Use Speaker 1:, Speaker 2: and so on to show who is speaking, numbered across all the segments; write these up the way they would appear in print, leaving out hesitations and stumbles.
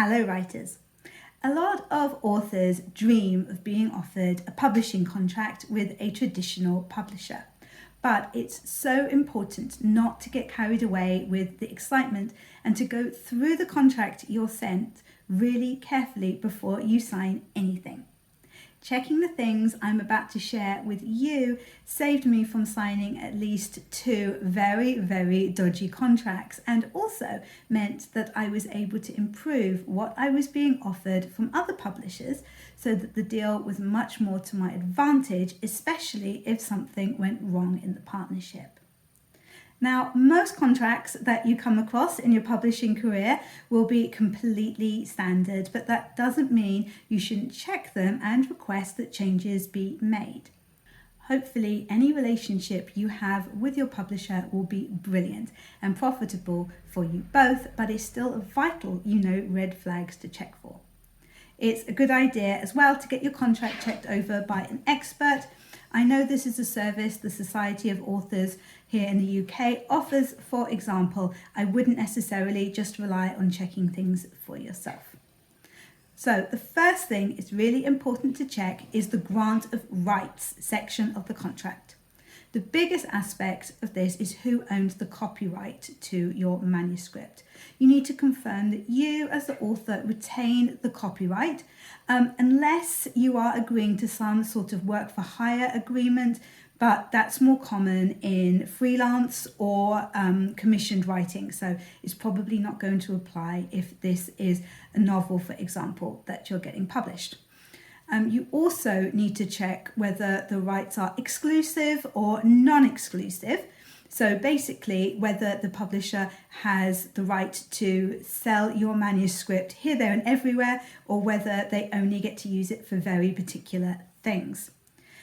Speaker 1: Hello writers. A lot of authors dream of being offered a publishing contract with a traditional publisher, but it's so important not to get carried away with the excitement and to go through the contract you're sent really carefully before you sign anything. Checking the things I'm about to share with you saved me from signing at least 2 very dodgy contracts, and also meant that I was able to improve what I was being offered from other publishers so that the deal was much more to my advantage, especially if something went wrong in the partnership. Now, most contracts that you come across in your publishing career will be completely standard, but that doesn't mean you shouldn't check them and request that changes be made. Hopefully, any relationship you have with your publisher will be brilliant and profitable for you both, but it's still vital you know red flags to check for. It's a good idea as well to get your contract checked over by an expert. I know this is a service the Society of Authors here in the UK offers. For example, I wouldn't necessarily just rely on checking things for yourself. So the first thing it's really important to check is the grant of rights section of the contract. The biggest aspect of this is who owns the copyright to your manuscript. You need to confirm that you as the author retain the copyright, unless you are agreeing to some sort of work for hire agreement, but that's more common in freelance or commissioned writing, so it's probably not going to apply if this is a novel, for example, that you're getting published. You also need to check whether the rights are exclusive or non-exclusive. So basically, whether the publisher has the right to sell your manuscript here, there and everywhere, or whether they only get to use it for very particular things.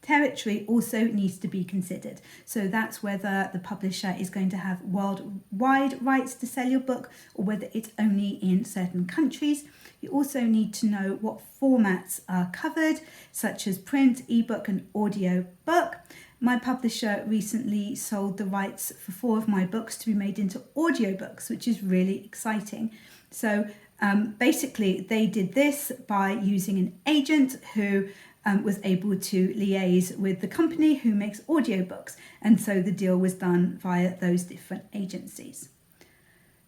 Speaker 1: Territory also needs to be considered. So that's whether the publisher is going to have worldwide rights to sell your book or whether it's only in certain countries. You also need to know what formats are covered, such as print, ebook and audio book. My publisher recently sold the rights for 4 of my books to be made into audiobooks, which is really exciting. So basically they did this by using an agent who was able to liaise with the company who makes audiobooks, and so the deal was done via those different agencies.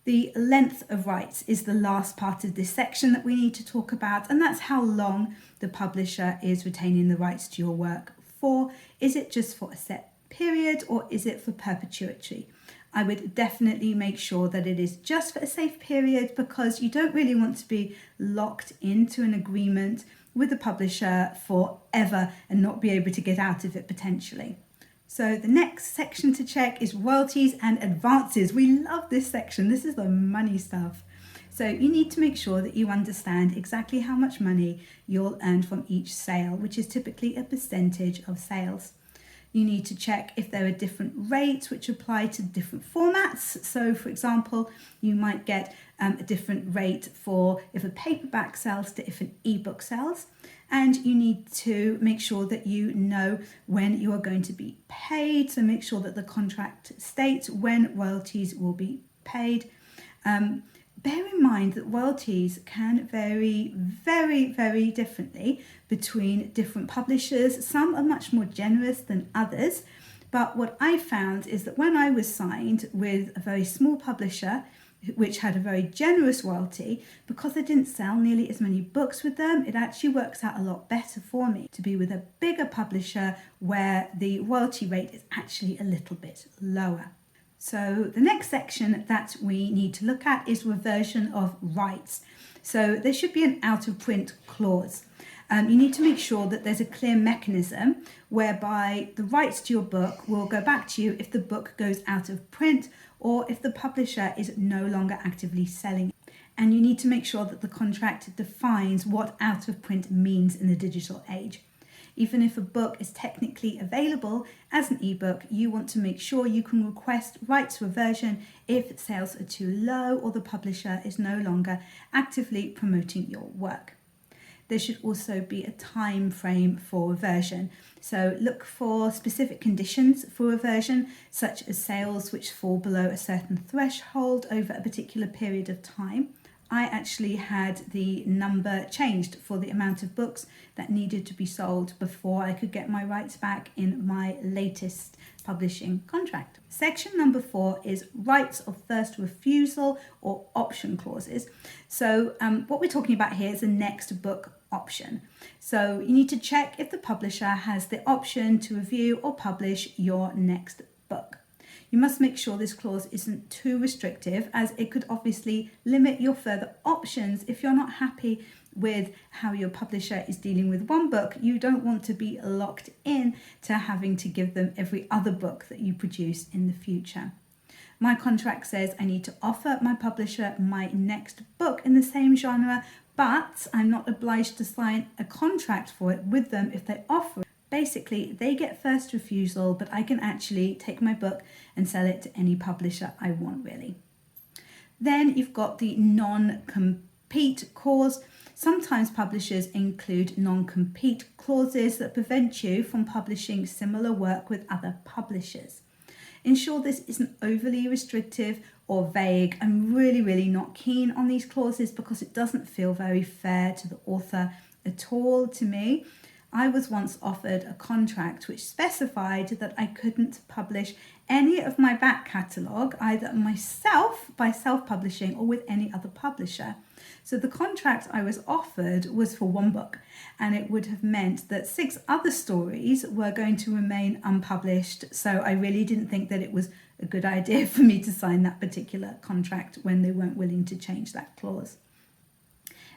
Speaker 1: The length of rights is the last part of this section that we need to talk about, and that's how long the publisher is retaining the rights to your work for. Is it just for a set period or is it for perpetuity? I would definitely make sure that it is just for a safe period, because you don't really want to be locked into an agreement with the publisher forever and not be able to get out of it potentially. So the next section to check is royalties and advances. We love this section. This is the money stuff. So you need to make sure that you understand exactly how much money you'll earn from each sale, which is typically a percentage of sales. You need to check if there are different rates which apply to different formats. So for example, you might get a different rate for if a paperback sells to if an ebook sells. And you need to make sure that you know when you are going to be paid. So make sure that the contract states when royalties will be paid. Bear in mind that royalties can vary very differently between different publishers. Some are much more generous than others, but what I found is that when I was signed with a very small publisher which had a very generous royalty, because I didn't sell nearly as many books with them, it actually works out a lot better for me to be with a bigger publisher where the royalty rate is actually a little bit lower. So the next section that we need to look at is reversion of rights. So there should be an out of print clause. You need to make sure that there's a clear mechanism whereby the rights to your book will go back to you if the book goes out of print or if the publisher is no longer actively selling. And you need to make sure that the contract defines what out of print means in the digital age. Even if a book is technically available as an ebook, you want to make sure you can request rights reversion if sales are too low or the publisher is no longer actively promoting your work. There should also be a time frame for reversion. So look for specific conditions for reversion, such as sales which fall below a certain threshold over a particular period of time. I actually had the number changed for the amount of books that needed to be sold before I could get my rights back in my latest publishing contract. Section number 4 is rights of first refusal or option clauses. So what we're talking about here is a next book option. So you need to check if the publisher has the option to review or publish your next book. You must make sure this clause isn't too restrictive, as it could obviously limit your further options. If you're not happy with how your publisher is dealing with one book, you don't want to be locked in to having to give them every other book that you produce in the future. My contract says I need to offer my publisher my next book in the same genre, but I'm not obliged to sign a contract for it with them if they offer it. Basically, they get first refusal, but I can actually take my book and sell it to any publisher I want, really. Then you've got the non-compete clause. Sometimes publishers include non-compete clauses that prevent you from publishing similar work with other publishers. Ensure this isn't overly restrictive or vague. I'm really not keen on these clauses because it doesn't feel very fair to the author at all to me. I was once offered a contract which specified that I couldn't publish any of my back catalogue, either myself by self-publishing or with any other publisher. So the contract I was offered was for one book, and it would have meant that 6 other stories were going to remain unpublished. So I really didn't think that it was a good idea for me to sign that particular contract when they weren't willing to change that clause.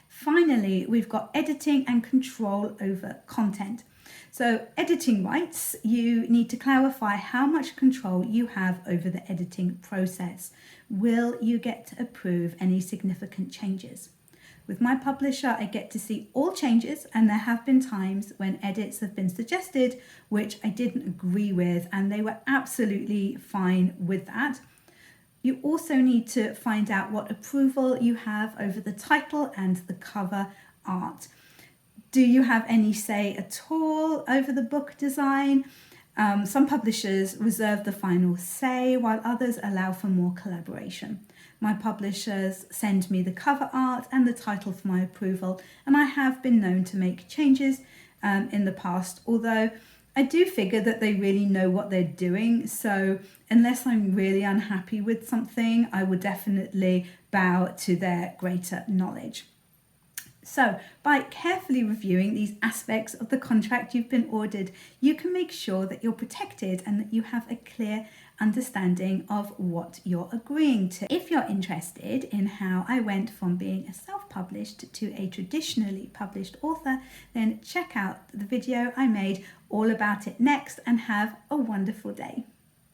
Speaker 1: Finally, we've got editing and control over content. So editing rights, you need to clarify how much control you have over the editing process. Will you get to approve any significant changes? With my publisher, I get to see all changes, and there have been times when edits have been suggested which I didn't agree with, and they were absolutely fine with that. You also need to find out what approval you have over the title and the cover art. Do you have any say at all over the book design? Some publishers reserve the final say, while others allow for more collaboration. My publishers send me the cover art and the title for my approval, and I have been known to make changes in the past, although I do figure that they really know what they're doing, so unless I'm really unhappy with something, I would definitely bow to their greater knowledge. So, by carefully reviewing these aspects of the contract you've been ordered, you can make sure that you're protected and that you have a clear understanding of what you're agreeing to. If you're interested in how I went from being a self-published to a traditionally published author, then check out the video I made all about it next, and have a wonderful day.